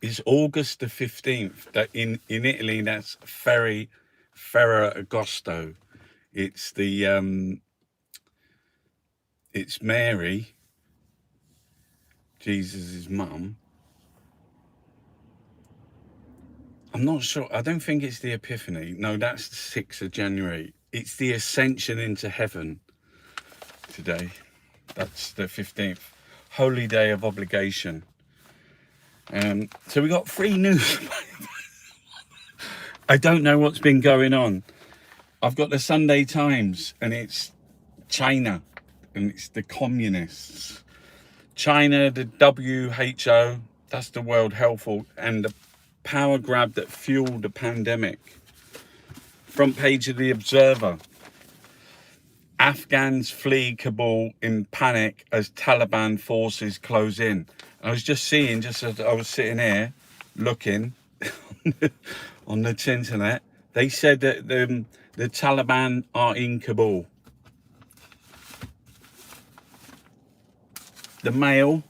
It's August the 15th. That in Italy, that's Ferragosto. It's it's Mary, Jesus' mum. I'm not sure. I don't think it's the Epiphany. No, that's the 6th of January. It's the Ascension into Heaven today. That's the 15th. Holy Day of Obligation. So we got 3 news. I don't know what's been going on. I've got the Sunday Times, and it's China, and it's the communists. China, the WHO, that's the World Health Organization, and the power grab that fueled the pandemic. Front page of the Observer. Afghans flee Kabul in panic as Taliban forces close in. I was just seeing, just as I was sitting here looking on the internet, they said that the Taliban are in Kabul. The Mail.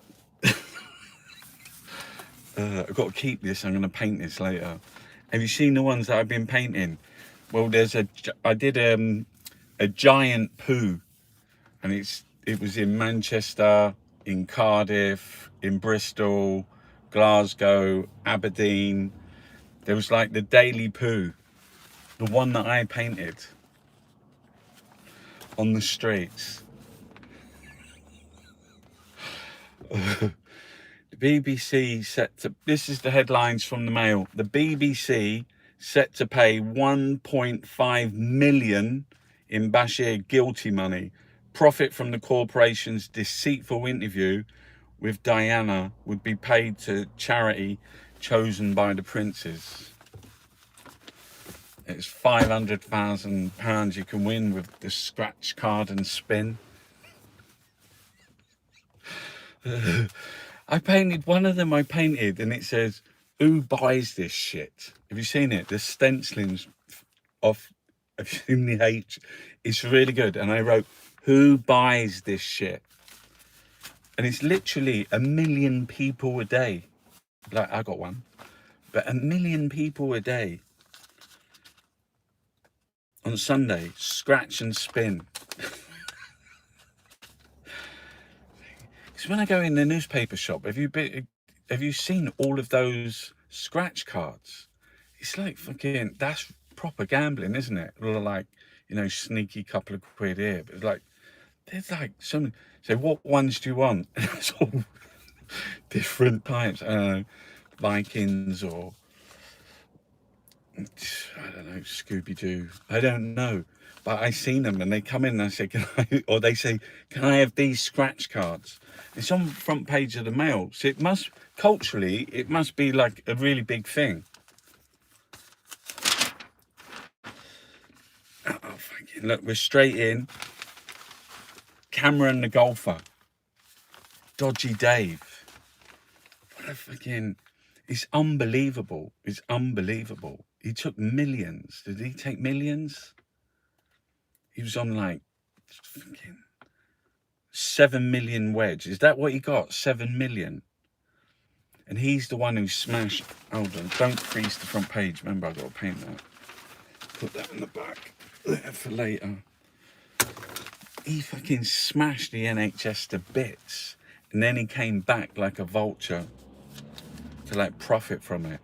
I've got to keep this. I'm going to paint this later. Have you seen the ones that I've been painting? Well, I did a giant poo, and it was in Manchester, in Cardiff, in Bristol, Glasgow, Aberdeen. There was like the daily poo, the one that I painted on the streets. The BBC set to, this is the headlines from the Mail. The BBC set to pay 1.5 million in Bashir guilty money. Profit from the corporation's deceitful interview with Diana would be paid to charity chosen by the princes. It's £500,000 you can win with the scratch card and spin. I painted one of them. And it says, "Who buys this shit?" Have you seen it? The stencilings of, have you seen the H? It's really good. And I wrote, "Who buys this shit?" And it's literally 1 million people a day. Like, I got one, but 1 million people a day on Sunday, scratch and spin. Because when I go in the newspaper shop, have you seen all of those scratch cards? It's like fucking, that's proper gambling, isn't it? Like, sneaky couple of quid here, but it's like, there's like some. So what ones do you want? And it's all different types. I don't know, Vikings or I don't know, Scooby Doo. I don't know, but I seen them and they come in and I say, "Can I?" Or they say, "Can I have these scratch cards?" It's on the front page of the Mail, so it must culturally, it must be like a really big thing. Oh, fucking look, we're straight in. Cameron the golfer, Dodgy Dave. What a fucking! It's unbelievable. It's unbelievable. He took millions. Did he take millions? He was on like fucking 7 million wedge. Is that what he got? 7 million. And he's the one who smashed. Hold on, don't freeze the front page. Remember, I've got to paint that. Put that in the back there for later. He fucking smashed the NHS to bits, and then he came back like a vulture to like profit from it.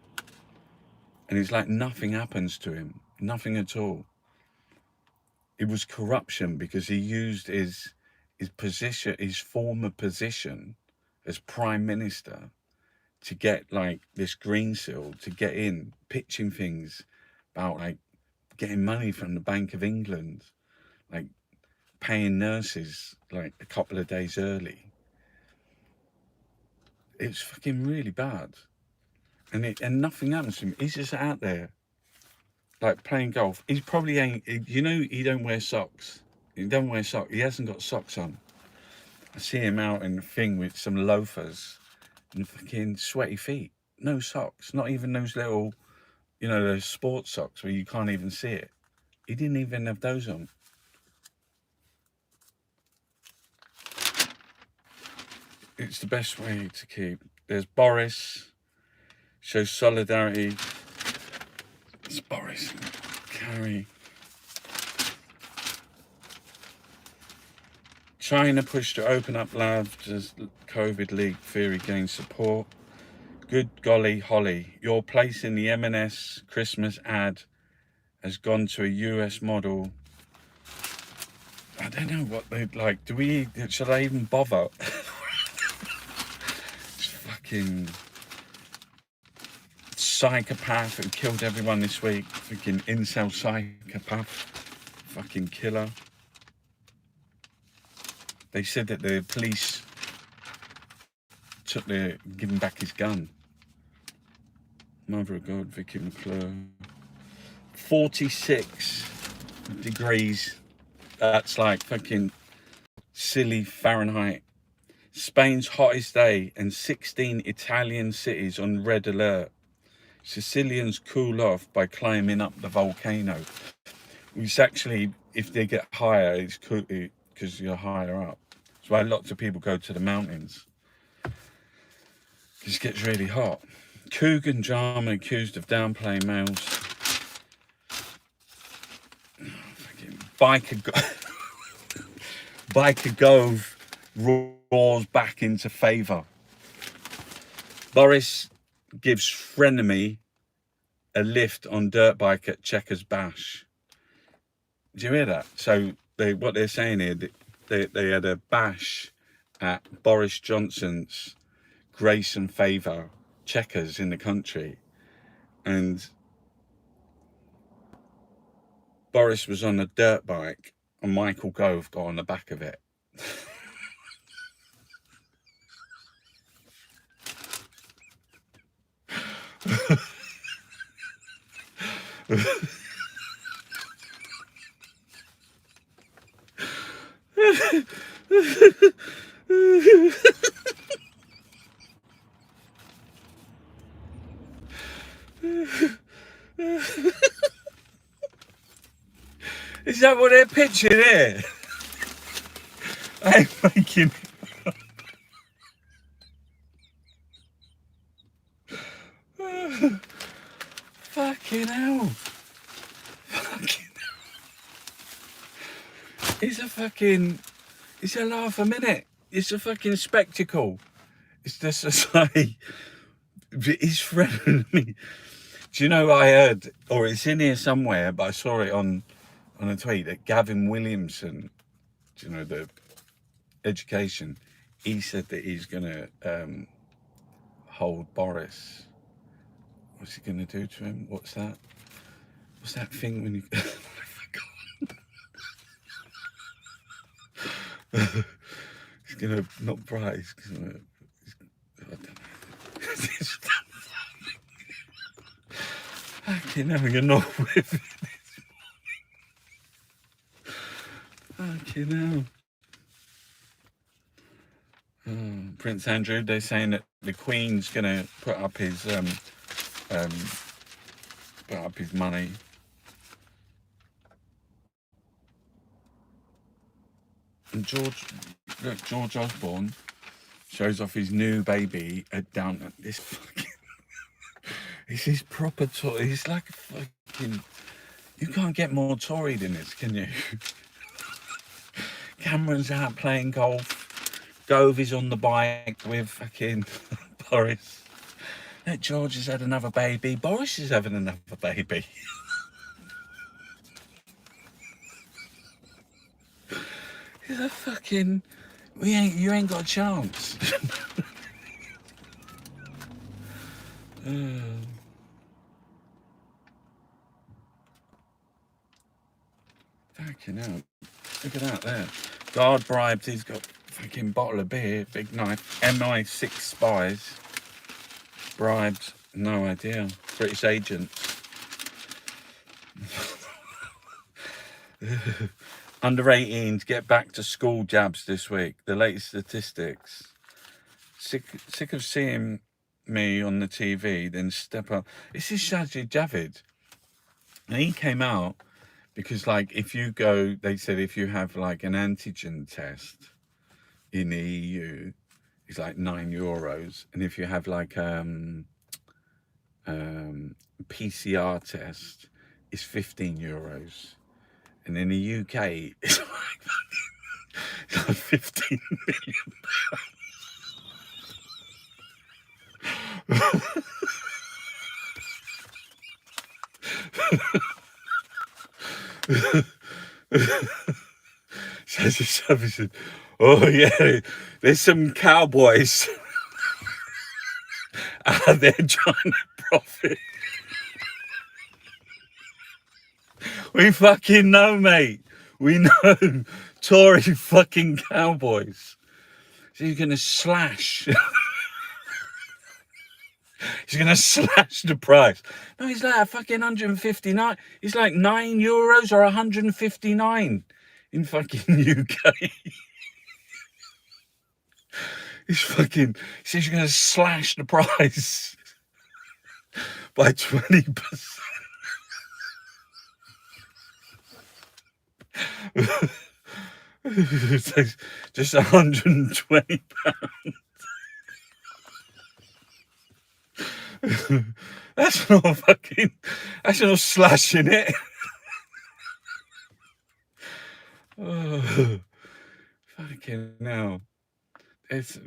And it's like nothing happens to him, nothing at all. It was corruption because he used his position, his former position as prime minister, to get like this green seal, to get in, pitching things about like getting money from the Bank of England, like paying nurses like a couple of days early. It's fucking really bad. And nothing happens to him. He's just out there like playing golf. He probably ain't, he don't wear socks. He don't wear socks. He hasn't got socks on. I see him out in the thing with some loafers and fucking sweaty feet. No socks. Not even those little, those sports socks where you can't even see it. He didn't even have those on. It's the best way to keep. There's Boris shows solidarity. It's Boris. Carry. China pushed to open up labs as COVID leak theory gains support. Good golly Holly, your place in the M&S Christmas ad has gone to a US model. I don't know what they'd like. Should I even bother? It's fucking psychopath who killed everyone this week. Fucking incel psychopath. Fucking killer. They said that the police give him back his gun. Mother of God, Vicky McClure. 46 degrees. That's like fucking silly Fahrenheit. Spain's hottest day and 16 Italian cities on red alert. Sicilians cool off by climbing up the volcano. Which actually, if they get higher, it's cool because you're higher up. That's why lots of people go to the mountains. It gets really hot. Coogan drama accused of downplaying males. Biker Gove roars back into favour. Boris gives frenemy a lift on dirt bike at Chequers Bash. Do you hear that? So what they're saying here, they had a bash at Boris Johnson's grace and favour Chequers in the country, and Boris was on a dirt bike and Michael Gove got on the back of it. Is that what they're pitching here? I'm making fucking hell. Fucking hell. It's a laugh a minute. It's a fucking spectacle. It's just a say, his friend and me. Do you know, I heard, or it's in here somewhere, but I saw it on a tweet, that Gavin Williamson, do you know, the education, he said that he's going to hold Boris. What's he going to do to him? What's that? What's that thing when you... He's going to, not bright, he's going to... I don't know. Fucking having a knock with it this morning. Fucking hell. Prince Andrew, they're saying that the Queen's gonna put up his money. And George Osborne shows off his new baby down at this fucking... This is proper Tory. He's like a fucking... You can't get more Tory than this, can you? Cameron's out playing golf. Gove is on the bike with fucking Boris. That George has had another baby. Boris is having another baby. He's a fucking... You ain't got a chance. Fucking hell. Look at that there. Guard bribed, he's got a fucking bottle of beer, big knife. MI6 spies. Bribed, no idea. British agents. Under 18s get back to school jabs this week. The latest statistics. Sick of seeing me on the TV, then step up. This is Sajid Javid. And he came out because, like, if you go, they said if you have like an antigen test in the EU, it's like €9. And if you have like PCR test is €15, and in the UK it's like 15 million. Said, oh yeah, there's some cowboys out there trying to profit. We fucking know, mate. We know. Tory fucking cowboys. So you're gonna slash. He's gonna slash the price. No, he's like a fucking 159. He's like €9 or 159 in fucking UK. He's fucking. He says you're gonna slash the price by 20%. Just £120. That's not fucking. That's not slashing it. Oh, fucking hell. It's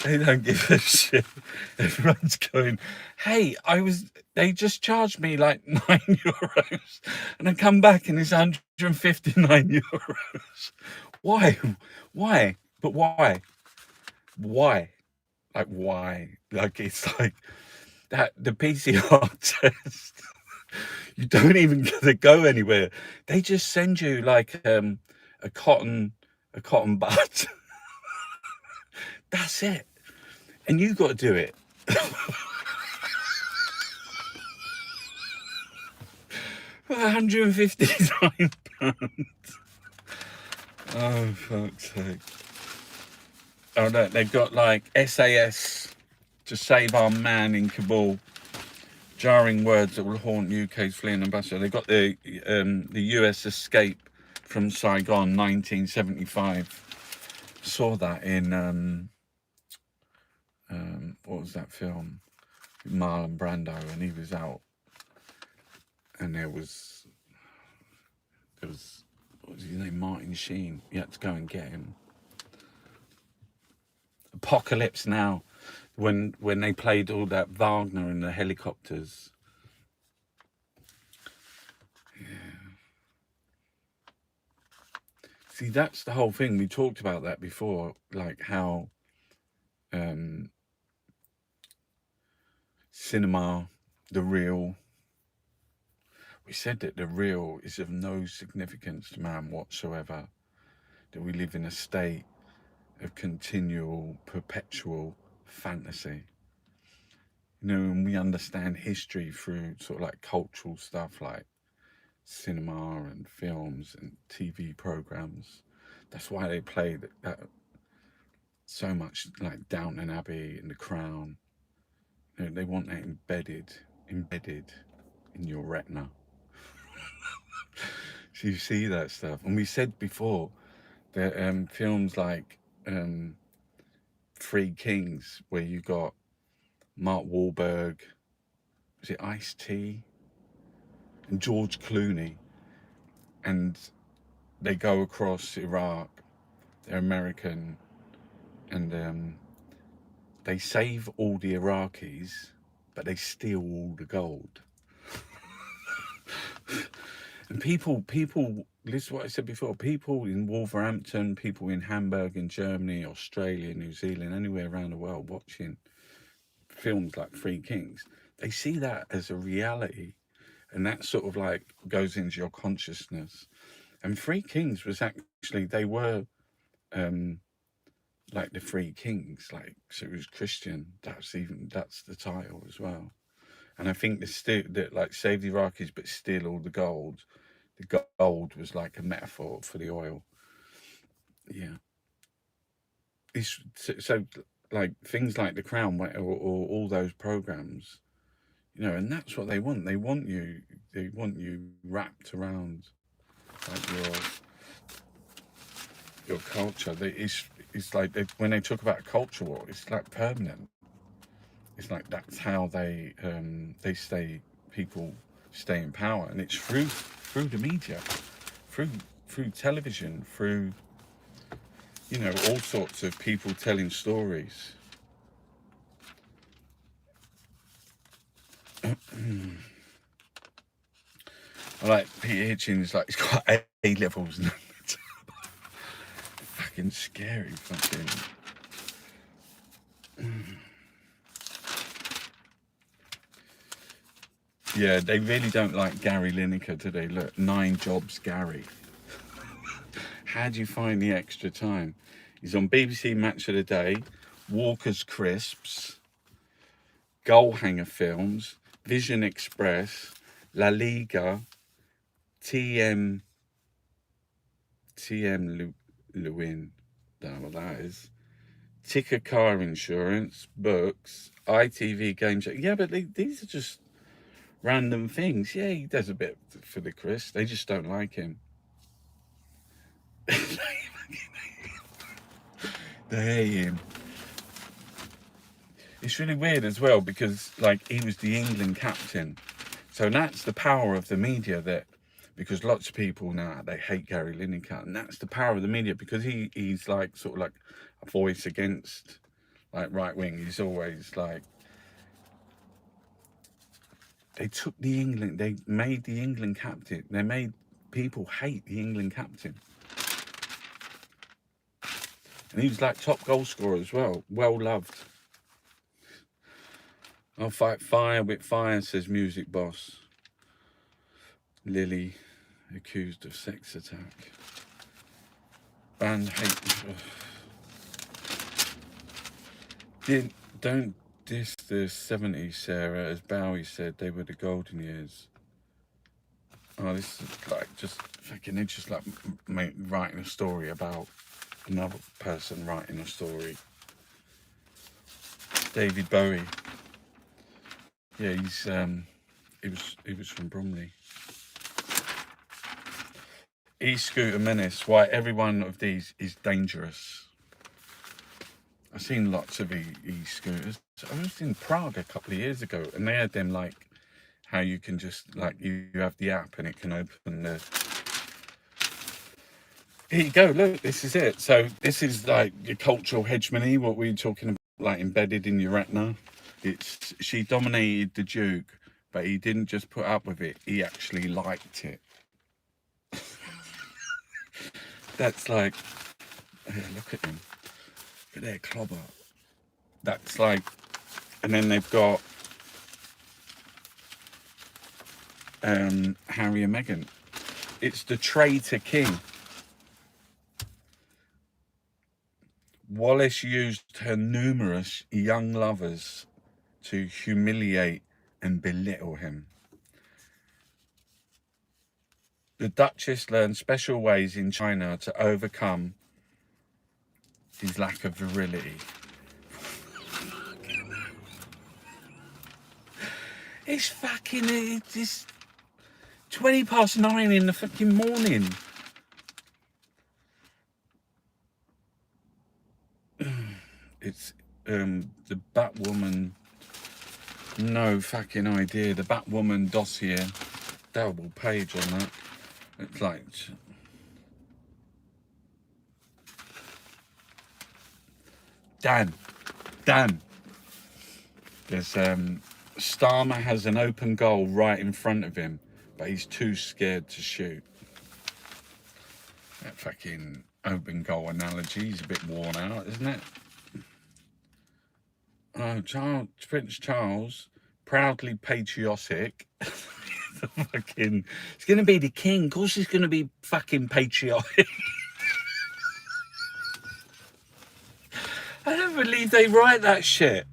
they don't give a shit. Everyone's going, hey, they just charged me like €9 and I come back and it's €159. Why? But why? Like why? Like it's like that the PCR test. You don't even get to go anywhere. They just send you like a cotton bud. That's it. And you got to do it. For £159. Oh, fuck's sake. Oh, no, they've got like SAS to save our man in Kabul. Jarring words that will haunt UK's fleeing ambassador. They got the US escape from Saigon, 1975. Saw that in what was that film? Marlon Brando, and he was out, and there was what was his name? Martin Sheen. You had to go and get him. Apocalypse Now, when they played all that Wagner in the helicopters. Yeah. See, that's the whole thing. We talked about that before, like how cinema, the real. We said that the real is of no significance to man whatsoever. That we live in a state of continual, perpetual fantasy. You know, and we understand history through sort of like cultural stuff like cinema and films and TV programs. That's why they play that so much, like Downton Abbey and The Crown. You know, they want that embedded in your retina. So you see that stuff. And we said before that films like Three Kings, where you got Mark Wahlberg, was it Ice-T, and George Clooney, and they go across Iraq, they're American, and they save all the Iraqis, but they steal all the gold. And people, this is what I said before, people in Wolverhampton, people in Hamburg, in Germany, Australia, New Zealand, anywhere around the world watching films like Three Kings, they see that as a reality, and that sort of like goes into your consciousness. And Three Kings was actually, they were like the Three Kings, like, so it was Christian. That's the title as well. And I think that like save the Iraqis but steal all the gold. The gold was like a metaphor for the oil. Yeah. It's so like things like The Crown or all those programs, you know, and that's what they want. They want you wrapped around like your culture. It's like when they talk about a culture war, it's like permanent. it's like that's how they stay, people stay in power, and it's through the media, through television, through, you know, all sorts of people telling stories. I like Peter Hitchens, like he's got A levels. Fucking scary, fucking. Yeah, they really don't like Gary Lineker, do they? Look, 9 jobs, Gary. How do you find the extra time? He's on BBC Match of the Day, Walker's Crisps, Goalhanger Films, Vision Express, La Liga, TM Lewin, don't know what that is, Ticker Car Insurance, books, ITV Game Show. Yeah, but these are just random things. Yeah, he does a bit for the Chris. They just don't like him. They hate him. It's really weird as well because, like, he was the England captain. So that's the power of the media, that because lots of people now, they hate Gary Lineker, and that's the power of the media because he's like sort of like a voice against like right wing. He's always like, they made the England captain. They made people hate the England captain. And he was like top goal scorer as well, well loved. I'll fight fire with fire, says Music Boss. Lily accused of sex attack. Band hate. Don't diss the 70s, Sarah, as Bowie said they were the golden years. Oh, this is like just fucking, it's just like writing a story about another person writing a story. David Bowie. Yeah, he was from Bromley. E-scooter menace. Why every one of these is dangerous. I've seen lots of e-scooters. I was in Prague a couple of years ago, and they had them like how you can just like you have the app and it can open the. Here you go. Look, this is it. So this is like your cultural hegemony. What we were talking about, like embedded in your retina. She dominated the Duke, but he didn't just put up with it. He actually liked it. That's like, look at him. Look at their clobber. That's like, and then they've got Harry and Meghan. It's the traitor king. Wallace used her numerous young lovers to humiliate and belittle him. The Duchess learned special ways in China to overcome his lack of virility. It's fucking, it's 9:20 in the fucking morning. It's the Batwoman, no fucking idea. The Batwoman dossier, double page on that. It's like, Dan. There's Starmer has an open goal right in front of him, but he's too scared to shoot. That fucking open goal analogy is a bit worn out, isn't it? Oh, Prince Charles, proudly patriotic. Fucking, he's going to be the king. Of course he's going to be fucking patriotic. I don't believe they write that shit.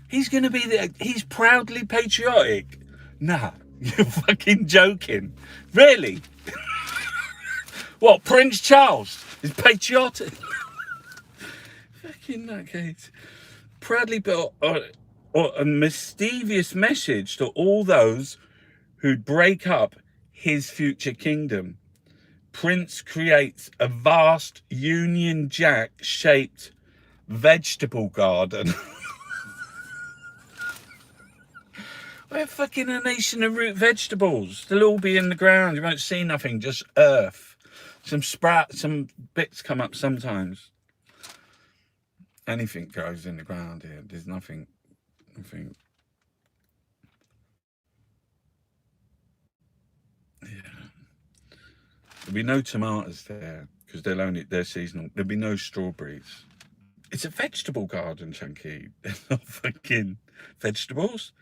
He's going to be he's proudly patriotic. Nah, you're fucking joking. Really? What, Prince Charles is patriotic? Fucking nutcase. Proudly built a mischievous message to all those who'd break up his future kingdom. Prince creates a vast Union Jack shaped vegetable garden. We're fucking a nation of root vegetables. They'll all be in the ground. You won't see nothing, just earth. Some some bits come up sometimes. Anything grows in the ground here. There's nothing. Yeah. There'll be no tomatoes there because they're seasonal. There'll be no strawberries. It's a vegetable garden, Chunky. They're not fucking vegetables.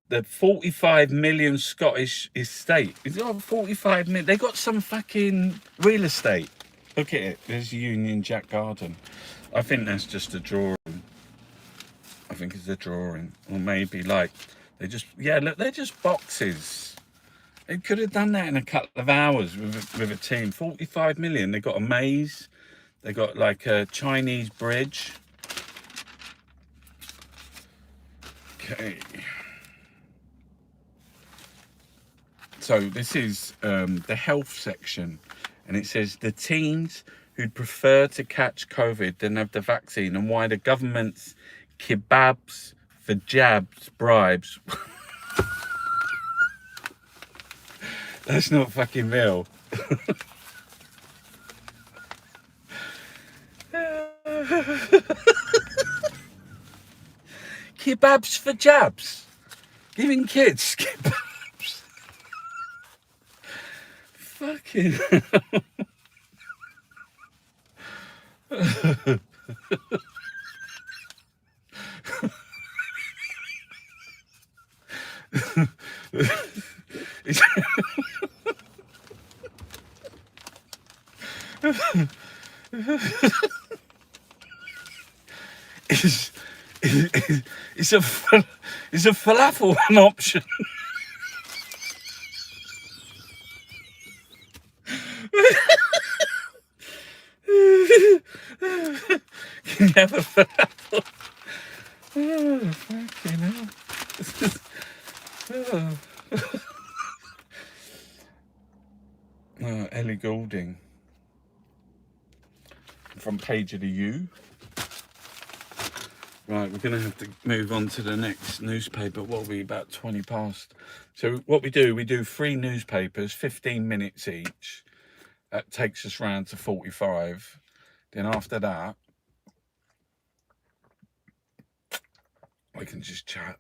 The 45 million Scottish estate. It's got 45 million. They got some fucking real estate. Look at it. There's Union Jack Garden. I think that's just a drawing. I think it's a drawing. Or maybe like, look, they're just boxes. They could have done that in a couple of hours with a team. 45 million. They got a maze. They got like a Chinese bridge. Okay. So this is the health section. And it says the teens who'd prefer to catch COVID than have the vaccine, and why the government's kebabs for jabs bribes. That's not fucking real. Kebabs for jabs. Giving kids kebabs. Fucking Is a falafel an option? Can you have a falafel? Oh, fucking hell. Oh, Ellie Goulding. Front page of the U. Right, we're going to have to move on to the next newspaper. What will be about 20 past. So what we do 3 newspapers, 15 minutes each. That takes us round to 45. Then after that, we can just chat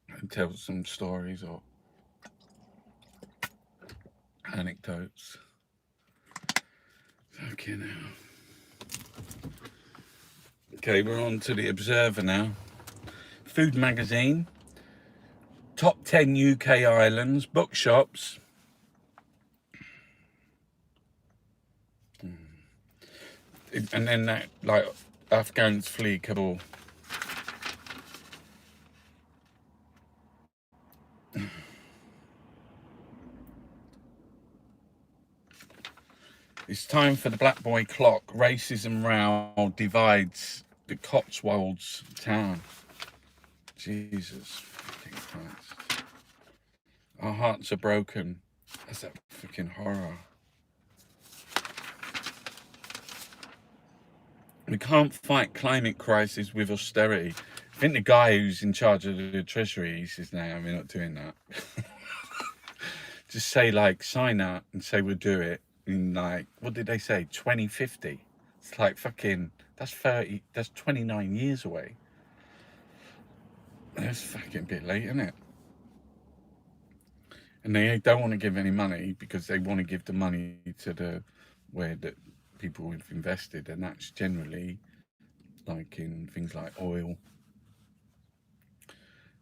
and tell some stories or anecdotes. Fucking hell. Okay, we're on to the Observer now. Food magazine. Top 10 UK islands. Bookshops. And then that, like, Afghans flee Kabul. It's time for the Black Boy clock. Racism row divides the Cotswolds town. Jesus fucking Christ. Our hearts are broken. That's that fucking horror. We can't fight climate crisis with austerity. I think the guy who's in charge of the Treasury, he says, no, we're not doing that. Just say, like, sign up and say we'll do it in, like, what did they say, 2050? It's like fucking, that's 29 years away. That's fucking a bit late, isn't it? And they don't want to give any money because they want to give the money to where that people have invested, and that's generally like in things like oil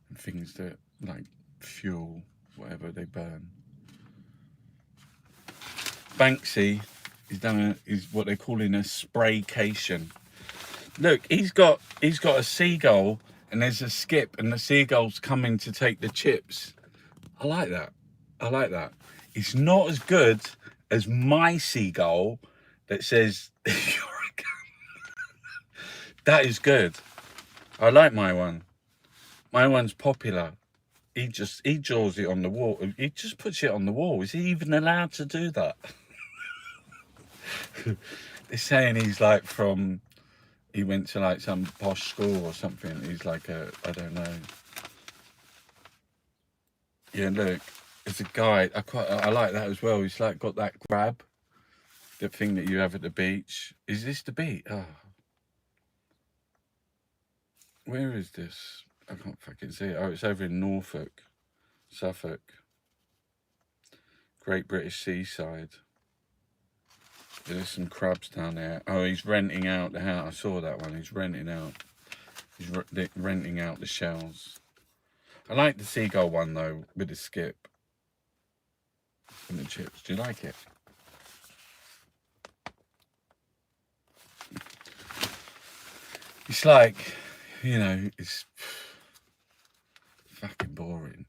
and things that like fuel whatever they burn. Banksy is what they're calling a spraycation. Look, he's got a seagull and there's a skip and the seagull's coming to take the chips. I like that. It's not as good as my seagull that says that is good. I like my one. My one's popular. He draws it on the wall. He just puts it on the wall. Is he even allowed to do that? They're saying he's like he went to like some posh school or something. He's like I don't know. Yeah, look, it's a guy. I like that as well. He's like got that grab, the thing that you have at the beach. Is this the beach? Oh, where is this? I can't fucking see it. Oh, it's over in Norfolk, Suffolk, Great British Seaside. There's some crabs down there. Oh, he's renting out the house. I saw that one. He's renting out. He's renting out the shells. I like the seagull one though, with the skip and the chips. Do you like it? It's like, you know, it's fucking boring.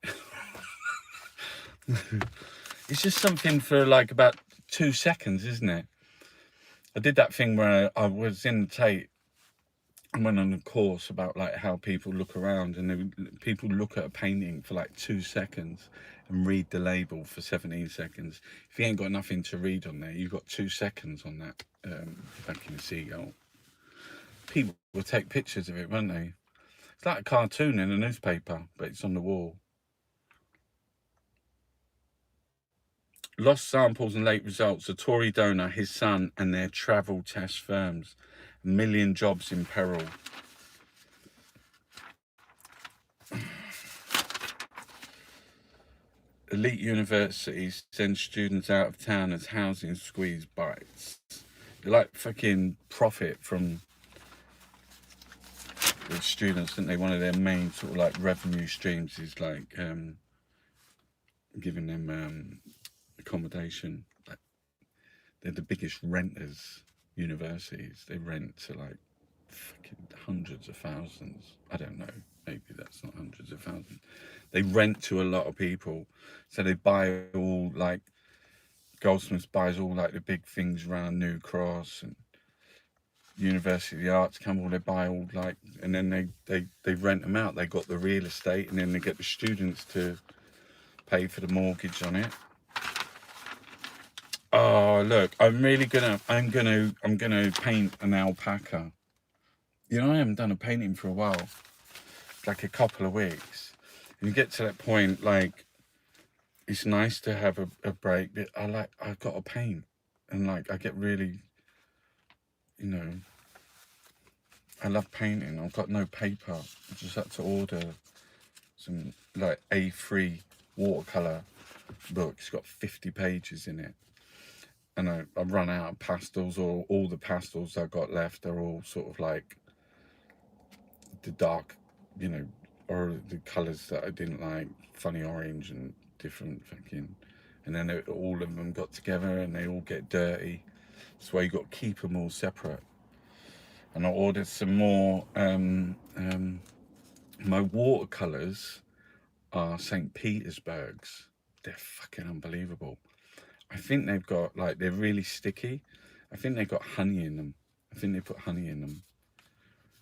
It's just something for like about 2 seconds, isn't it? I did that thing where I was in Tate and went on a course about like how people look around, and people look at a painting for like 2 seconds and read the label for 17 seconds. If you ain't got nothing to read on there, you've got 2 seconds on that fucking seagull. People will take pictures of it, won't they? It's like a cartoon in a newspaper, but it's on the wall. Lost samples and late results. A Tory donor, his son, and their travel test firms. A million jobs in peril. Elite universities send students out of town as housing squeeze bites. They like fucking profit from the students, don't they? One of their main sort of like revenue streams is like giving them accommodation. Like, they're the biggest renters, universities. They rent to like fucking hundreds of thousands. I don't know. Maybe that's not hundreds of thousands. They rent to a lot of people. So they buy all like, Goldsmiths buys all like the big things around New Cross and University of the Arts, Campbell. They buy all like, and then they rent them out. They got the real estate, and then they get the students to pay for the mortgage on it. Oh look, I'm gonna paint an alpaca. You know, I haven't done a painting for a while, like a couple of weeks. And you get to that point, like, it's nice to have a break, but I've got to paint. And like, I get really, you know, I love painting. I've got no paper. I just had to order some like A3 watercolor book. It's got 50 pages in it. And I've run out of pastels, or all the pastels I got left are all sort of like the dark, you know, or the colours that I didn't like, funny orange and different fucking, and then all of them got together and they all get dirty. That's why you got to keep them all separate. And I ordered some more. My watercolours are St. Petersburg's. They're fucking unbelievable. I think they've got like, they're really sticky. I think they've got honey in them. I think they put honey in them.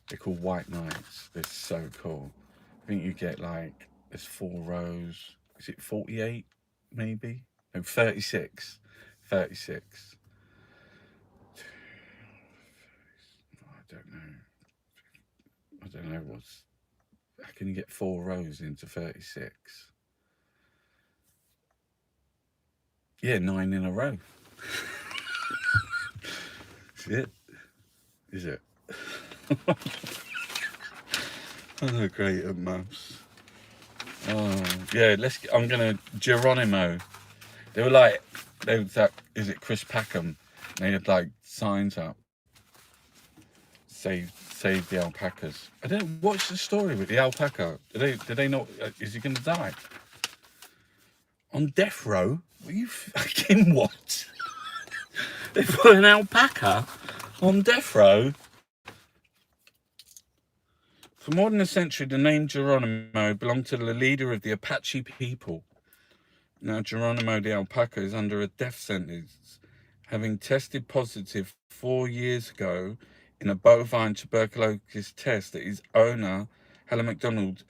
They're called White Knights. They're so cool. I think you get like, there's 4 rows. Is it 48 maybe? No, 36. 36. I don't know what's, how can you get 4 rows into 36? Yeah, 9 in a row. Is it? Is it? Oh, great at maths. Oh, yeah, I'm gonna, Geronimo. They was like, is it Chris Packham? They had like signs up. Save the alpacas. I don't know, what's the story with the alpaca? Did they not, is he gonna die? On death row? Were you fucking what? They put an alpaca on death row? For more than a century, the name Geronimo belonged to the leader of the Apache people. Now Geronimo the alpaca is under a death sentence, having tested positive 4 years ago in a bovine tuberculosis test that his owner, Helen MacDonald,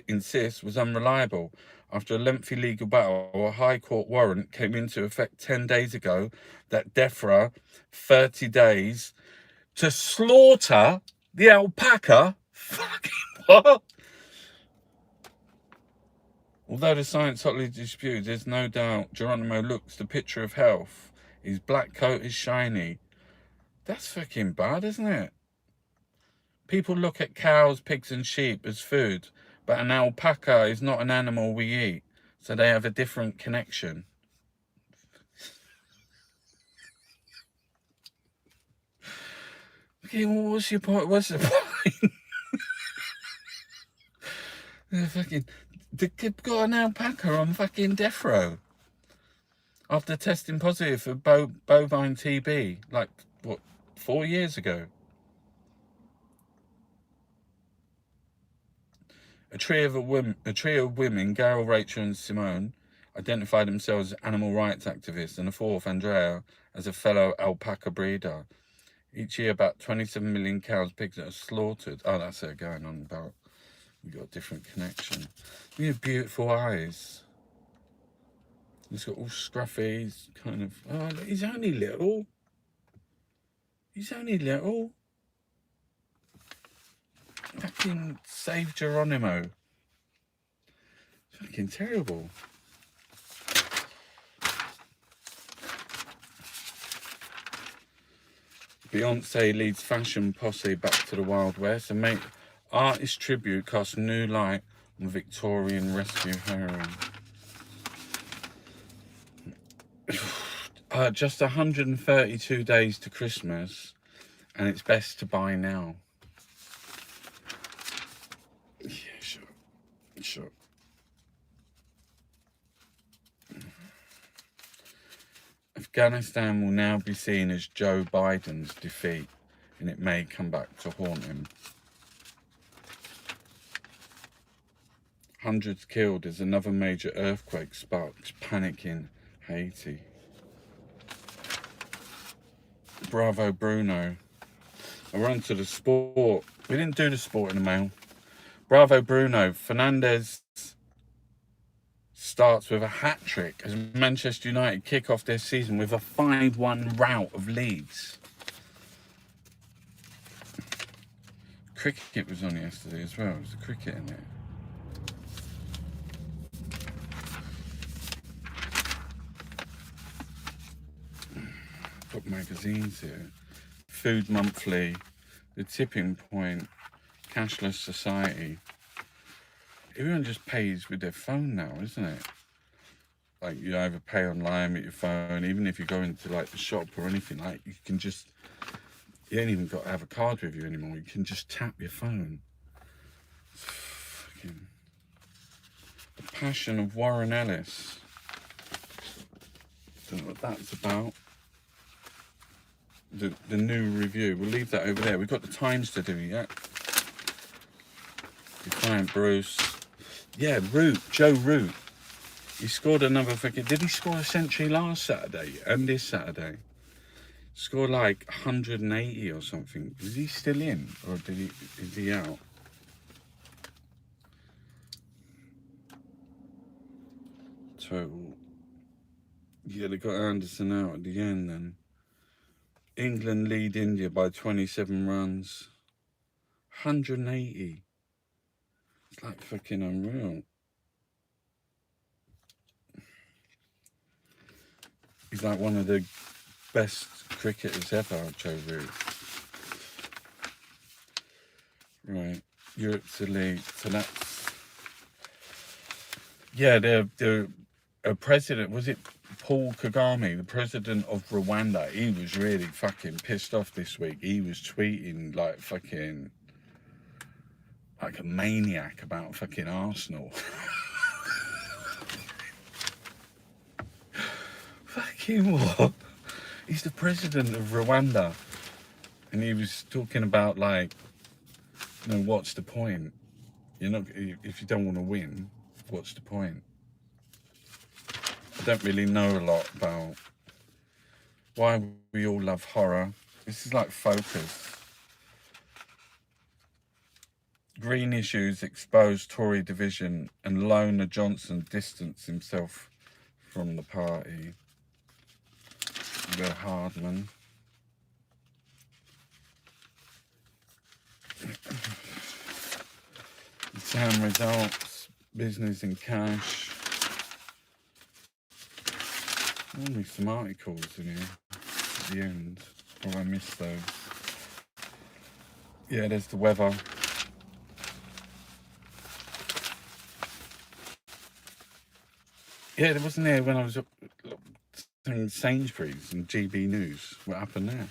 insists was unreliable. After a lengthy legal battle, a High Court warrant came into effect 10 days ago that DEFRA 30 days to slaughter the alpaca. Fucking what? Although the science hotly disputed, there's no doubt Geronimo looks the picture of health. His black coat is shiny. That's fucking bad, isn't it? People look at cows, pigs and sheep as food, but an alpaca is not an animal we eat, so they have a different connection. Okay, well, what's your point? What's the point? They've got an alpaca on fucking death row after testing positive for bovine TB, like, what, 4 years ago? A trio of women, Carol, Rachel and Simone, identified themselves as animal rights activists, and a fourth, Andrea, as a fellow alpaca breeder. Each year, about 27 million cows, pigs are slaughtered. Oh, that's her going on about. We've got a different connection. We have beautiful eyes. He's got all scruffy, he's kind of. Oh, he's only little. He's only little. Fucking save Geronimo. Fucking terrible. Beyonce leads fashion posse back to the Wild West and make artist tribute casts new light on Victorian rescue heroine. Just 132 days to Christmas, and it's best to buy now. Yeah, sure. Afghanistan will now be seen as Joe Biden's defeat, and it may come back to haunt him. Hundreds killed as another major earthquake sparks panic in Haiti. Bravo Bruno. We're on to the sport. We didn't do the sport in the mail. Bravo Bruno. Fernandes starts with a hat-trick as Manchester United kick off their season with a 5-1 rout of Leeds. Cricket was on yesterday as well. There's a cricket in there. Got magazines here. Food Monthly, The Tipping Point, Cashless Society. Everyone just pays with their phone now, isn't it? Like, you either pay online with your phone, even if you go into like the shop or anything, like you can just, you ain't even got to have a card with you anymore. You can just tap your phone. Fucking The Passion of Warren Ellis. Don't know what that's about. The new review. We'll leave that over there. We've got the Times to do yet. Defiant Bruce. Yeah, Joe Root. He scored another fucking. Did he score a century last Saturday and this Saturday? Scored like 180 or something. Is he still in, or is he out? Total. Yeah, they got Anderson out at the end then. England lead India by 27 runs. 180. It's like fucking unreal. He's like one of the best cricketers ever, Joe Root. Right, Europe's elite. So that's. Yeah, the president, was it Paul Kagame, the president of Rwanda? He was really fucking pissed off this week. He was tweeting like fucking like a maniac about fucking Arsenal. Fucking what? He's the president of Rwanda, and he was talking about like, you know, what's the point? You're not, if you don't want to win, what's the point? I don't really know a lot about why we all love horror. This is like Focus. Green issues expose Tory division, and Loner Johnson distanced himself from the party. Will Hardman. Exam results, business in cash. Only some articles in here at the end. Oh, I missed those. Yeah, there's the weather. Yeah, there wasn't there when I was up in Sainsbury's and GB News. What happened there?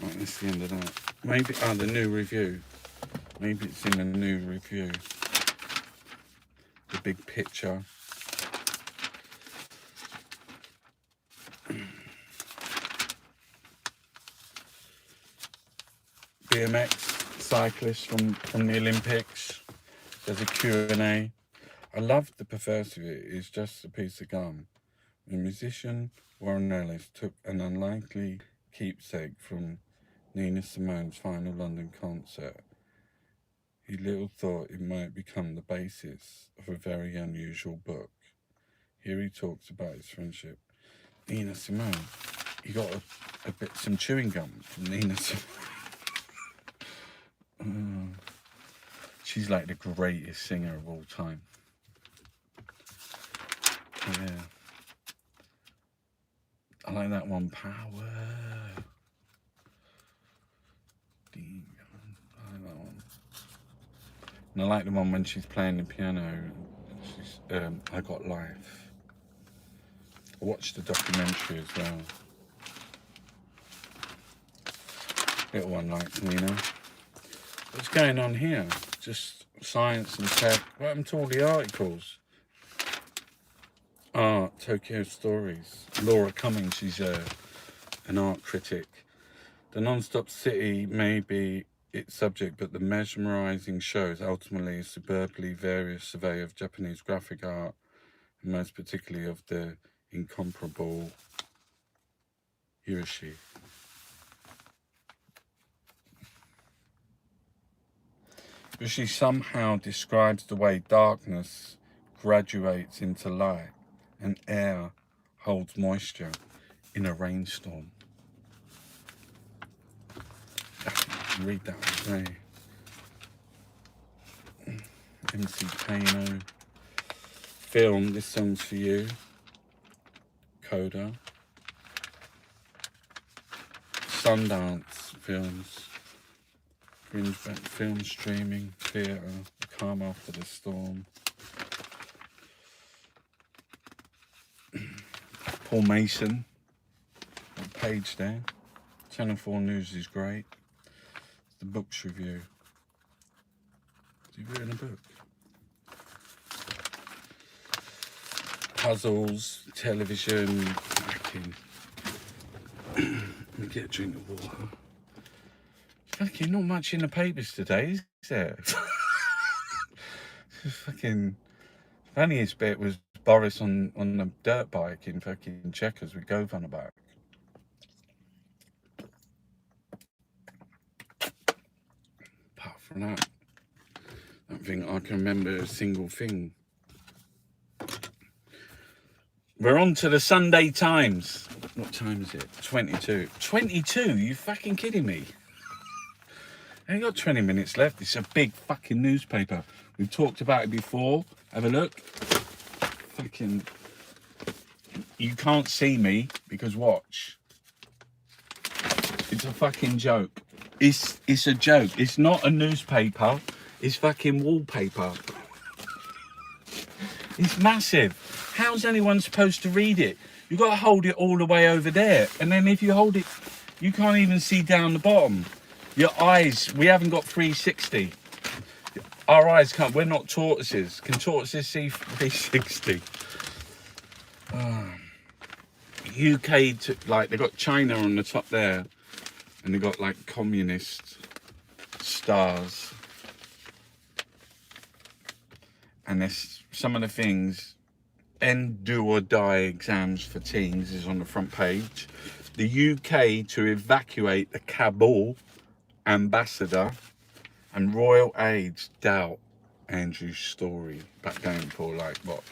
Right, that's the end of that. Maybe, the new review. Maybe it's in the new review. The big picture. BMX cyclist from the Olympics. There's a Q&A. I love the perverse of it. It's just a piece of gum. The musician Warren Ellis took an unlikely keepsake from Nina Simone's final London concert. He little thought it might become the basis of a very unusual book. Here he talks about his friendship. Nina Simone. He got some chewing gum from Nina Simone. She's like the greatest singer of all time. Yeah. I like that one. Power. I like that one. And I like the one when she's playing the piano. She's, I Got Life. I watched the documentary as well. Little one like Nina. What's going on here? Just science and tech. What happened to all the articles? Art, Tokyo Stories. Laura Cummings, she's an art critic. The non-stop city may be its subject, but the mesmerizing show is ultimately a superbly various survey of Japanese graphic art, and most particularly of the incomparable Hiroshi. She somehow describes the way darkness graduates into light and air holds moisture in a rainstorm. Read that today. MC Kano. Film, this song's for you. Coda. Sundance Films. Fringe film streaming, theatre, The Calm After the Storm. Paul Mason, that page there. Channel 4 News is great. The books review. Has he written a book? Puzzles, television, fucking. Let me get a drink of water. Fucking not much in the papers today, is there? Fucking funniest bit was Boris on the dirt bike in fucking Checkers with Gove on the back. Apart from that, I don't think I can remember a single thing. We're on to the Sunday Times. What time is it? 22. 22? You fucking kidding me? I ain't got 20 minutes left. It's a big fucking newspaper. We've talked about it before. Have a look. Fucking. You can't see me because watch. It's a fucking joke. It's a joke. It's not a newspaper. It's fucking wallpaper. It's massive. How's anyone supposed to read it? You've got to hold it all the way over there. And then if you hold it, you can't even see down the bottom. Your eyes, we haven't got 360. Our eyes can't, we're not tortoises. Can tortoises see 360? UK, like, they got China on the top there. And they got, like, communist stars. And there's some of the things, end, do or die exams for teens is on the front page. The UK to evacuate the Kabul ambassador, and royal aides doubt Andrew's story. Back going for like what,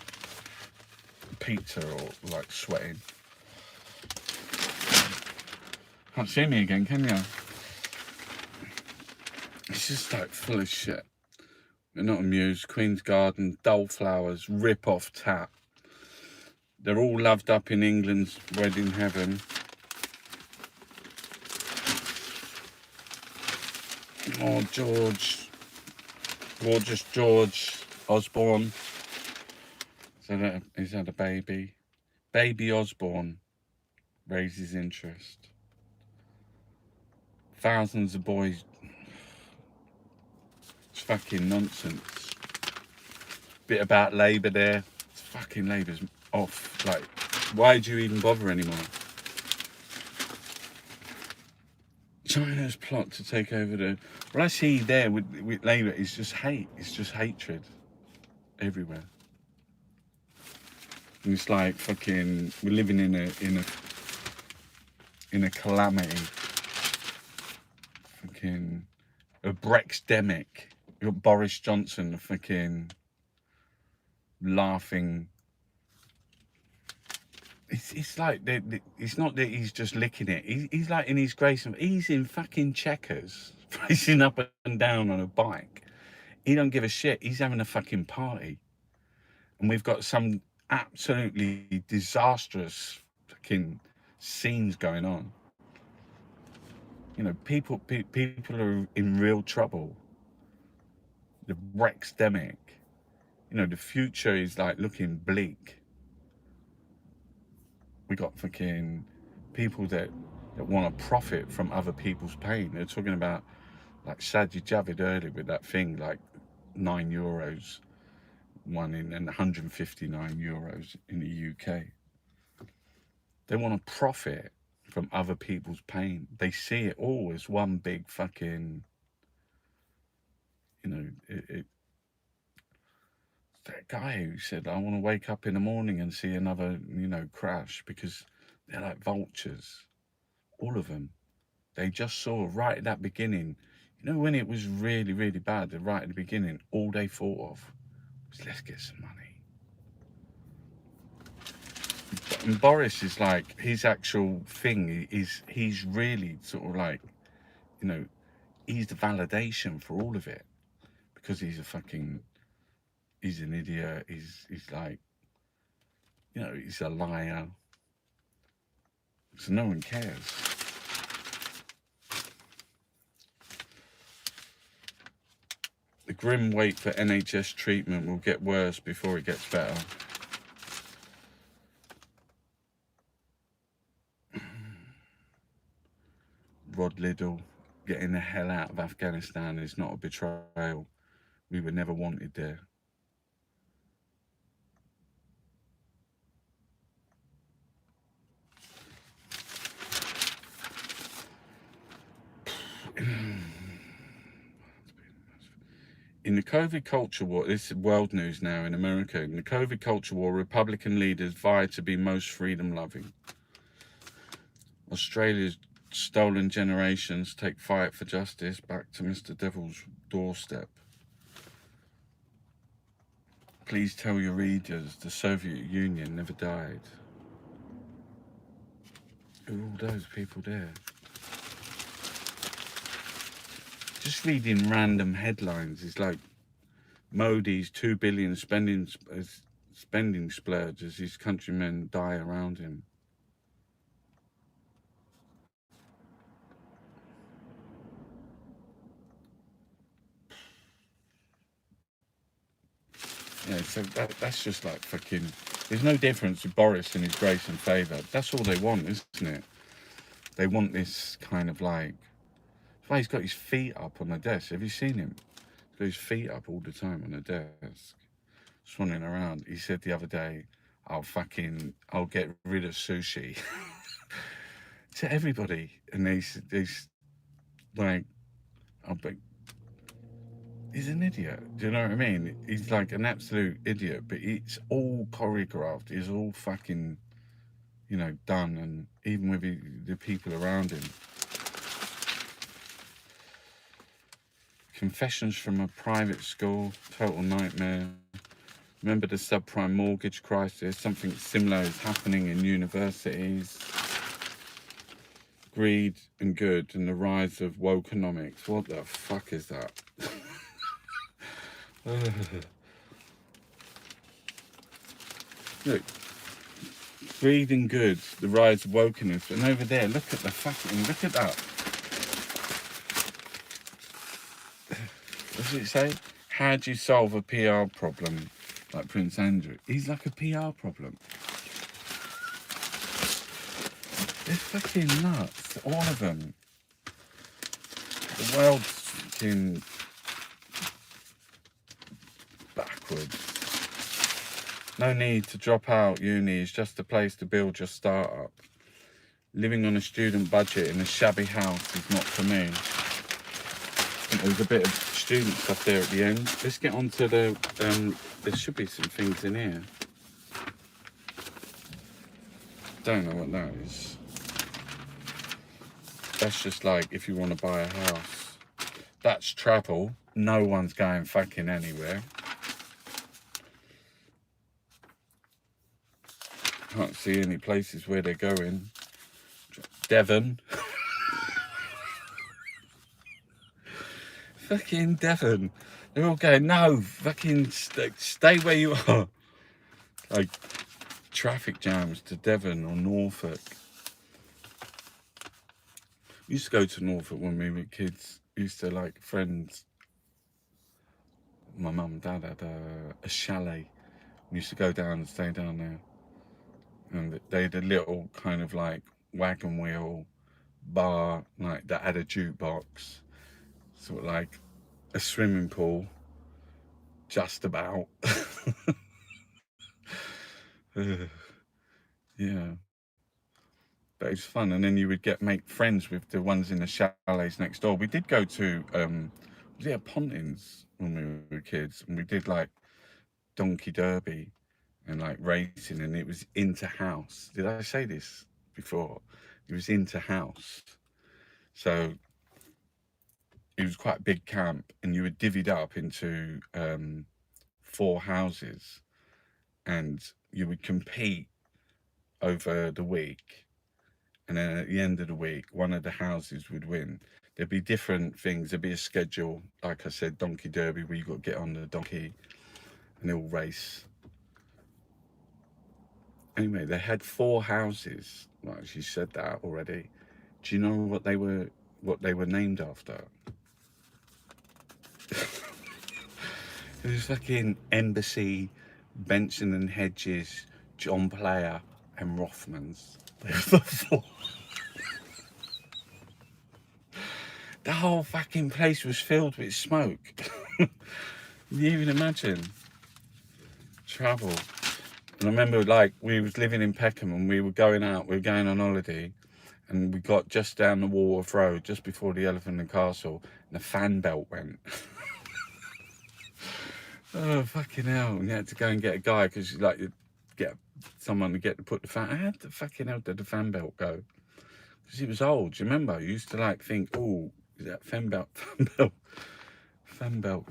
pizza or like sweating. Can't see me again, can you? It's just like full of shit. We're not amused. Queen's Garden, dull flowers, rip off tap. They're all loved up in England's wedding heaven. Oh, George, gorgeous George Osborne. So he's had a baby. Baby Osborne raises interest. Thousands of boys. It's fucking nonsense. Bit about Labour there. It's fucking Labour's off. Like, why do you even bother anymore? China's plot to take over the... What I see there with Labour is just hate. It's just hatred everywhere. And it's like fucking... We're living in a calamity. Fucking... A Brexdemic. You got Boris Johnson fucking... laughing. It's like it's not that he's just licking it. He's like in his grace. He's in fucking checkers, racing up and down on a bike. He don't give a shit. He's having a fucking party, and we've got some absolutely disastrous fucking scenes going on. You know, people are in real trouble. The Brexdemic. You know, the future is like looking bleak. We got fucking people that want to profit from other people's pain. They're talking about like Sajid Javid earlier with that thing, like €9, one in, and 159 euros in the UK. They want to profit from other people's pain. They see it all as one big fucking, you know, that guy who said, I want to wake up in the morning and see another, you know, crash, because they're like vultures. All of them. They just saw right at that beginning, you know, when it was really, really bad, right at the beginning, all they thought of was, let's get some money. And Boris is like, his actual thing is, he's really sort of like, you know, he's the validation for all of it. Because he's an idiot, he's like, you know, he's a liar. So no one cares. The grim wait for NHS treatment will get worse before it gets better. Rod Liddell, getting the hell out of Afghanistan is not a betrayal. We were never wanted there. In the COVID culture war, this is world news now in America, in the COVID culture war, Republican leaders vied to be most freedom-loving. Australia's stolen generations take fight for justice back to Mr. Devil's doorstep. Please tell your readers the Soviet Union never died. Who are all those people there? Just reading random headlines is like Modi's 2 billion spending splurge as his countrymen die around him. Yeah, so that's just like fucking... There's no difference with Boris and his grace and favour. That's all they want, isn't it? They want this kind of like... That's why he's got his feet up on the desk. Have you seen him? He's got his feet up all the time on the desk, swanning around. He said the other day, I'll get rid of sushi. To everybody. And he's like, he's an idiot. Do you know what I mean? He's like an absolute idiot, but it's all choreographed. It's all fucking, you know, done. And even with the people around him. Confessions from a private school, total nightmare. Remember the subprime mortgage crisis? Something similar is happening in universities. Greed and good and the rise of wokenomics. What the fuck is that? Look, Breathing good, the rise of wokeness. And over there, look at that. What does it say? How do you solve a PR problem like Prince Andrew? He's like a PR problem. They're fucking nuts, all of them. The world's fucking backwards. No need to drop out uni, it's just a place to build your startup. Living on a student budget in a shabby house is not for me. I think there's a bit of student stuff there at the end. Let's get on to the, there should be some things in here. Don't know what that is. That's just like if you want to buy a house. That's travel. No one's going fucking anywhere. Can't see any places where they're going. Devon. Fucking Devon. They're all going, no, fucking stay where you are. Like traffic jams to Devon or Norfolk. We used to go to Norfolk when we were kids. We used to like friends. My mum and dad had a chalet. We used to go down and stay down there. And they had a little kind of like wagon wheel bar, like that had a jukebox, sort of like a swimming pool, just about. Yeah, but it was fun. And then you would make friends with the ones in the chalets next door. We did go to was it Pontins when we were kids, and we did like donkey derby and like racing, and it was into house. Did I say this before? It was into house, so it was quite a big camp, and you were divvied up into 4 houses, and you would compete over the week, and then at the end of the week one of the houses would win. There'd be different things. There'd be a schedule, like I said, donkey derby, where you got to get on the donkey and they all race. Anyway, they had 4 houses. Well, she said that already. Do you know what they were named after? It was fucking Embassy, Benson and Hedges, John Player and Rothmans. The whole fucking place was filled with smoke. Can you even imagine? Travel. And I remember like we was living in Peckham and we were going out, we were going on holiday, and we got just down the Walworth Road, just before the Elephant and Castle, and the fan belt went. Oh, fucking hell. And you had to go and get a guy, because you like get someone to put the fan. How the fucking hell did the fan belt go? Because it was old. Do you remember? You used to like think, oh, is that fan belt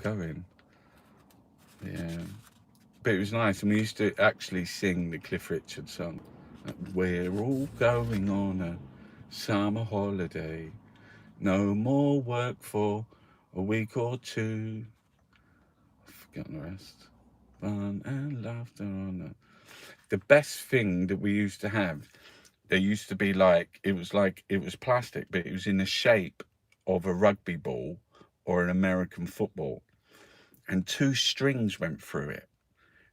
going? Yeah. But it was nice, and we used to actually sing the Cliff Richard song. We're all going on a summer holiday. No more work for a week or two. I've forgotten the rest. Fun and laughter on the best thing that we used to have. There used to be like it was plastic, but it was in the shape of a rugby ball or an American football, and 2 strings went through it,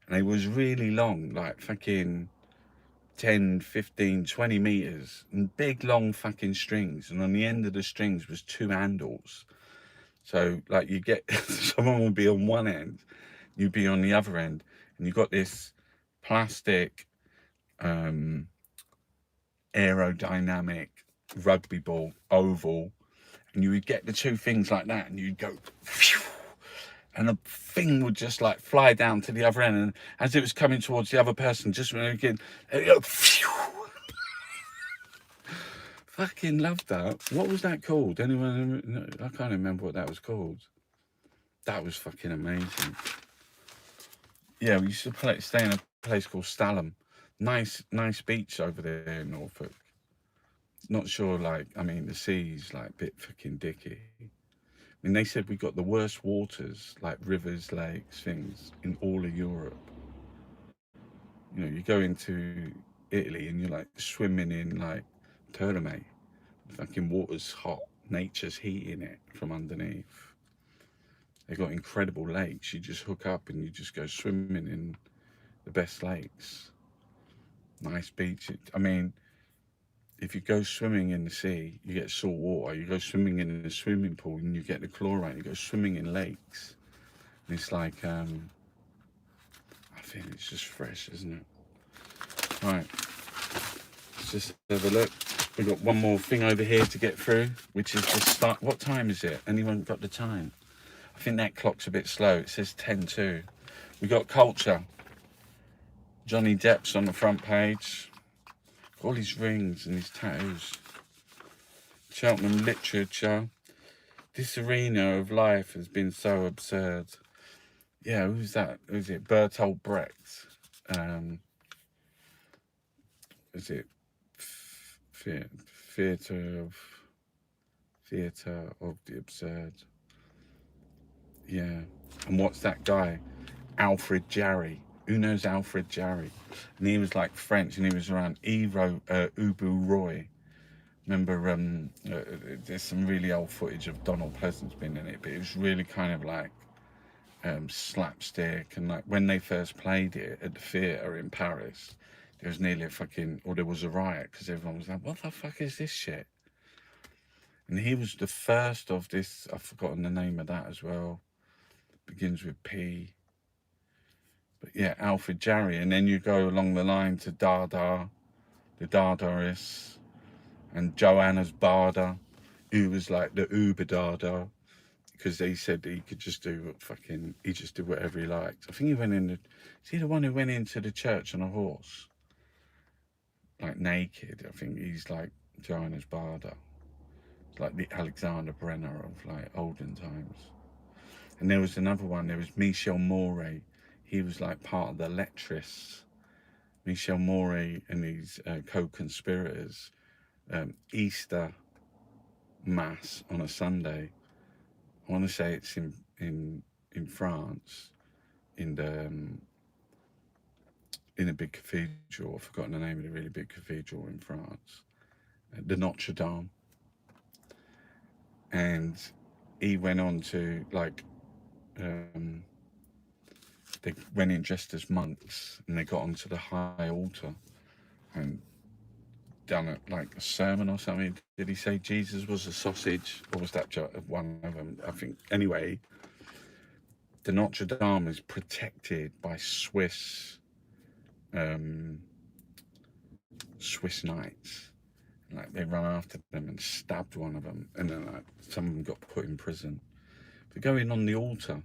and it was really long, like fucking 10, 15, 20 meters, and big long fucking strings, and on the end of the strings was 2 handles. So like you get someone will be on one end, you'd be on the other end, and you got this plastic aerodynamic rugby ball oval, and you would get the 2 things like that, and you'd go phew, and the thing would just like fly down to the other end, and as it was coming towards the other person, just when again, it go phew. Fucking loved that. What was that called? Anyone? I can't remember what that was called. That was fucking amazing. Yeah, we used to stay in a place called Stalham. Nice beach over there in Norfolk. Not sure, like, I mean, the sea's like a bit fucking dicky. I mean, they said we got the worst waters, like rivers, lakes, things, in all of Europe. You know, you go into Italy, and you're like swimming in like Terme. Fucking water's hot. Nature's heating it from underneath. They've got incredible lakes. You just hook up and you just go swimming in the best lakes. Nice beaches. I mean, if you go swimming in the sea, you get salt water. You go swimming in a swimming pool and you get the chlorine. You go swimming in lakes. And it's like, I think it's just fresh, isn't it? Right, let's just have a look. We've got one more thing over here to get through, which is the start. What time is it? Anyone got the time? I think that clock's a bit slow. It says 10:02. We got culture. Johnny Depp's on the front page. All his rings and his tattoos. Cheltenham literature. This arena of life has been so absurd. Yeah, who's that? Who's it? Bertolt Brecht. Is it theatre of the absurd? Yeah. And what's that guy? Alfred Jarry. Who knows Alfred Jarry? And he was like French, and he was around Ubu Roy. Remember, there's some really old footage of Donald Pleasant's been in it, but it was really kind of like slapstick. And like when they first played it at the theatre in Paris, there was nearly a fucking, or there was a riot, because everyone was like, what the fuck is this shit? And he was the first of this, I've forgotten the name of that as well. Begins with P. But yeah, Alfred Jarry. And then you go along the line to Dada, the Dadaists, and Johannes Bada, who was like the Uber Dada, because they said he could just do what fucking, he just did whatever he liked. I think he went in the, is he the one who went into the church on a horse? Like naked. I think he's like Johannes Bada. It's like the Alexander Brenner of like olden times. And there was another one, there was Michel Morey. He was like part of the Lettrists. Michel Morey and his co-conspirators. Easter Mass on a Sunday. I want to say it's in France, in a big cathedral. I've forgotten the name of the really big cathedral in France, the Notre Dame. And he went on to like, they went in dressed as monks, and they got onto the high altar and done it like a sermon or something. Did he say Jesus was a sausage, or was that one of them? I think anyway. The Notre Dame is protected by Swiss knights. Like they ran after them and stabbed one of them, and then like some of them got put in prison for going on the altar.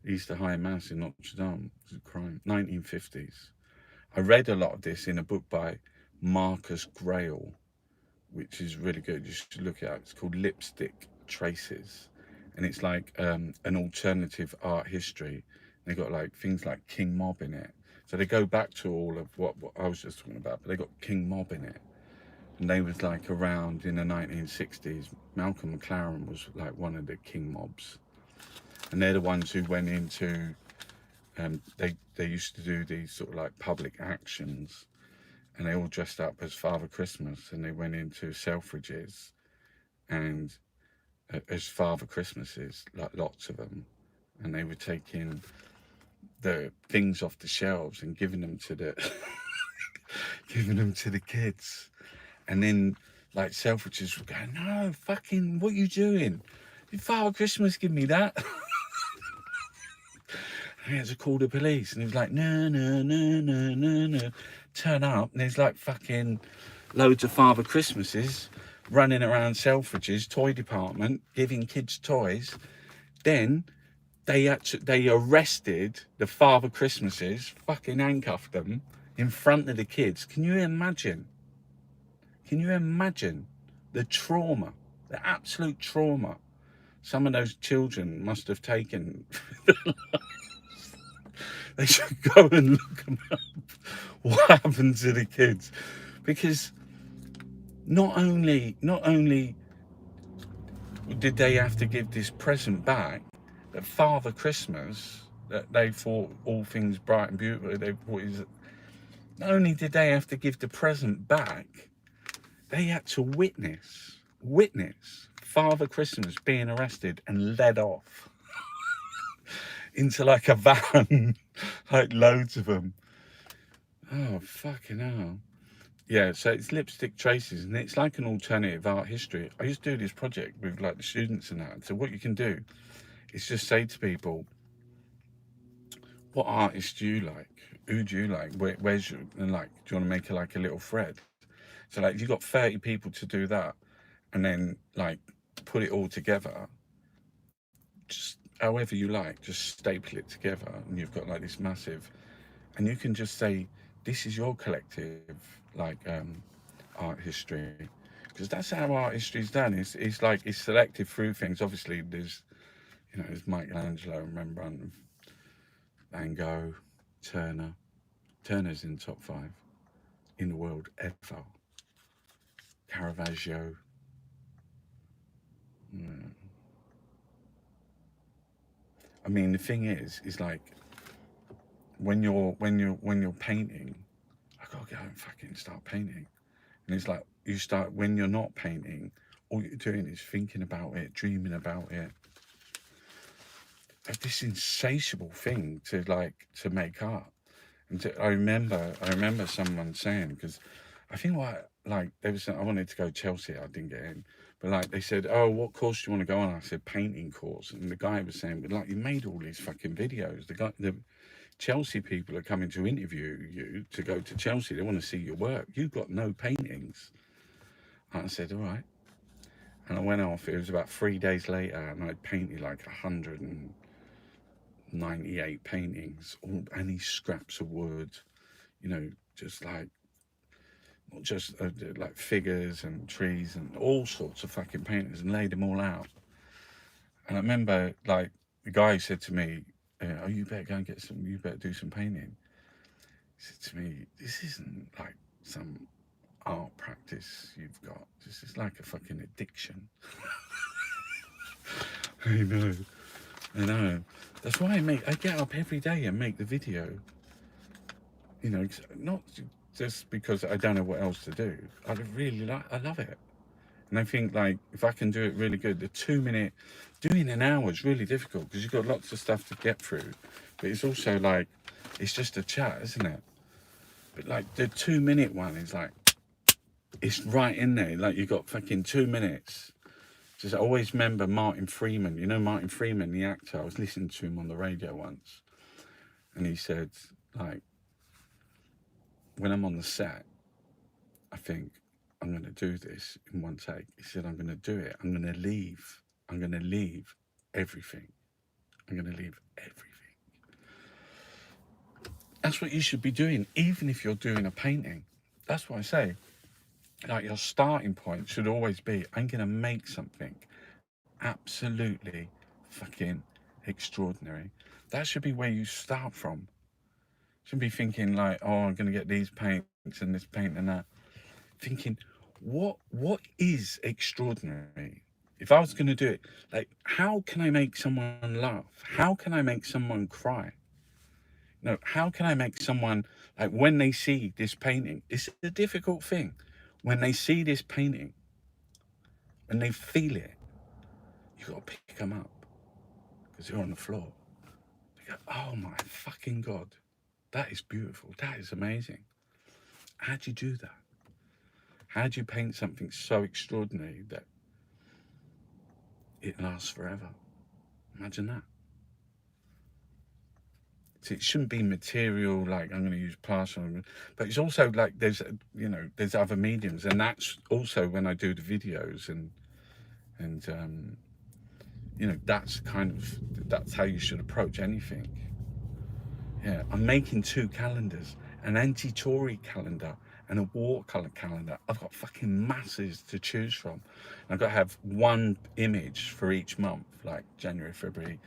Easter High Mass in Notre Dame was a crime. 1950s. I read a lot of this in a book by Marcus Grail, which is really good. You should look it up. It's called Lipstick Traces, and it's like an alternative art history. They got like things like King Mob in it, so they go back to all of what I was just talking about, but they got King Mob in it, and they was like around in the 1960s. Malcolm McLaren was like one of the King Mobs, and they're the ones who went into they used to do these sort of like public actions, and they all dressed up as Father Christmas, and they went into Selfridges and as Father Christmases, like lots of them, and they were taking the things off the shelves and giving them to the giving them to the kids. And then like Selfridges were going, no, fucking, what are you doing? Did Father Christmas give me that? And he had to call the police, and he was like, no. Turn up, and there's like fucking loads of Father Christmases running around Selfridges toy department, giving kids toys. Then they arrested the Father Christmases, fucking handcuffed them in front of the kids. Can you imagine? Can you imagine the trauma, the absolute trauma some of those children must have taken? They should go and look them up. What happened to the kids? Because not only did they have to give this present back, that Father Christmas, that they thought all things bright and beautiful, they thought Not only did they have to give the present back, they had to witness Father Christmas being arrested and led off into like a van, like loads of them. Oh, fucking hell. Yeah, so it's lipstick traces, and it's like an alternative art history. I used to do this project with like the students and that. So what you can do is just say to people, what artist do you like? Who do you like? Where's your, and like, do you want to make like a little thread? So like, if you've got 30 people to do that, and then like put it all together, just however you like, just staple it together, and you've got like this massive, and you can just say, this is your collective, like art history, because that's how art history is done. It's like it's selected through things. Obviously, there's there's Michelangelo and Rembrandt, Van Gogh, Turner. Turner's in the top 5 in the world ever. Caravaggio. Mm. I mean, the thing is like when you're painting, I gotta go and fucking start painting. And it's like you start when you're not painting, all you're doing is thinking about it, dreaming about it. This insatiable thing to make art. And I remember someone saying, because I think I wanted to go to Chelsea, I didn't get in, but like they said, oh, what course do you want to go on? I said painting course, and the guy was saying, but like you made all these fucking videos. The Chelsea people are coming to interview you to go to Chelsea. They want to see your work. You've got no paintings. And I said, all right. And I went off. It was about 3 days later, and I'd painted like 198 paintings, all any scraps of wood, just like not just like figures and trees and all sorts of fucking paintings, and laid them all out. And I remember like the guy said to me, "Oh, you better go and you better do some painting." He said to me, "This isn't like some art practice you've got. This is like a fucking addiction." I know. That's why I get up every day and make the video. Not just because I don't know what else to do. I love it. And I think like if I can do it really good, the 2-minute, doing an hour is really difficult because you've got lots of stuff to get through. But it's also like, it's just a chat, isn't it? But like the 2-minute one is like, it's right in there. Like you've got fucking 2 minutes. Just I always remember Martin Freeman. You know Martin Freeman, the actor. I was listening to him on the radio once. And he said, like, when I'm on the set, I think I'm going to do this in one take. He said, I'm going to do it. I'm going to leave. I'm going to leave everything. I'm going to leave everything. That's what you should be doing, even if you're doing a painting. That's what I say. Like your starting point should always be, I'm going to make something absolutely fucking extraordinary. That should be where you start from. Shouldn't be thinking like, oh, I'm going to get these paints and this paint and that. Thinking, what is extraordinary? If I was going to do it, like, how can I make someone laugh? How can I make someone cry? No, how can I make someone, like, when they see this painting, it's a difficult thing. When they see this painting, when they feel it, you got to pick them up because they're on the floor. They go, oh my fucking God, that is beautiful. That is amazing. How do you do that? How do you paint something so extraordinary that it lasts forever? Imagine that. So it shouldn't be material like I'm going to use plaster, but it's also like there's other mediums, and that's also when I do the videos and that's how you should approach anything. Yeah, I'm making 2 calendars, an anti-Tory calendar and a watercolor calendar. I've got fucking masses to choose from. I've got to have one image for each month, like January, February,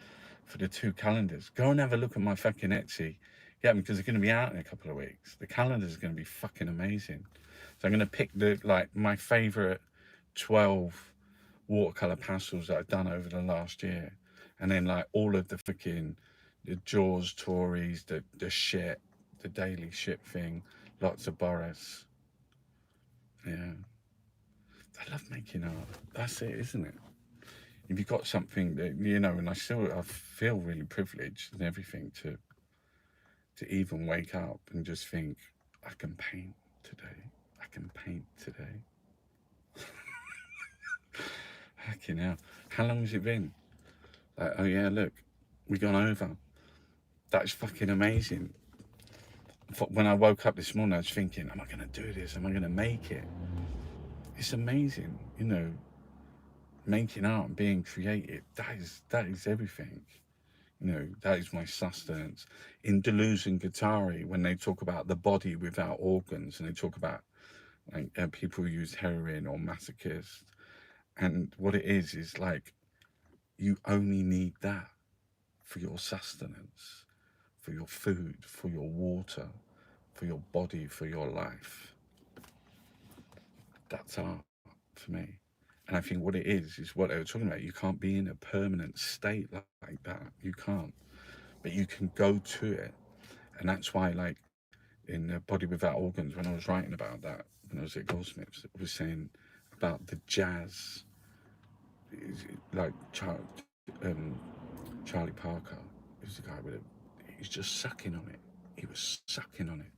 for the 2 calendars. Go and have a look at my fucking Etsy. Yeah, because they're going to be out in a couple of weeks. The calendars are going to be fucking amazing. So I'm going to pick my favorite 12 watercolor pastels that I've done over the last year, and then like all of the fucking the Jaws Tories, the shit, the daily shit thing, Lots of Boris. Yeah. I love making art. That's it, isn't it? If you've got something that, and I feel really privileged and everything to even wake up and just think, I can paint today. I can paint today. Fucking hell. How long has it been? Like, oh yeah, look, we gone over. That's fucking amazing. When I woke up this morning, I was thinking, am I going to do this? Am I going to make it? It's amazing, making art and being creative. That is everything. That is my sustenance. In Deleuze and Guattari, when they talk about the body without organs, and they talk about like people who use heroin or masochists, and what it is like you only need that for your sustenance, for your food, for your water, for your body, for your life. That's art for me. And I think what it is what they were talking about. You can't be in a permanent state like that. You can't. But you can go to it. And that's why, like, in Body Without Organs, when I was writing about that, when I was at Goldsmiths, it was saying about the jazz, like Charlie Parker, who's the guy with it, he's just sucking on it. He was sucking on it.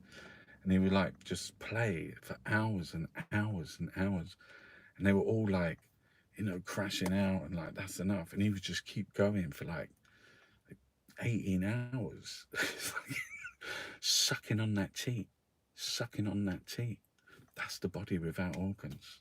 And he would like just play for hours and hours and hours. And they were all like, crashing out and like, that's enough. And he would just keep going for like 18 hours. Sucking on that tea. Sucking on that tea. That's the body without organs.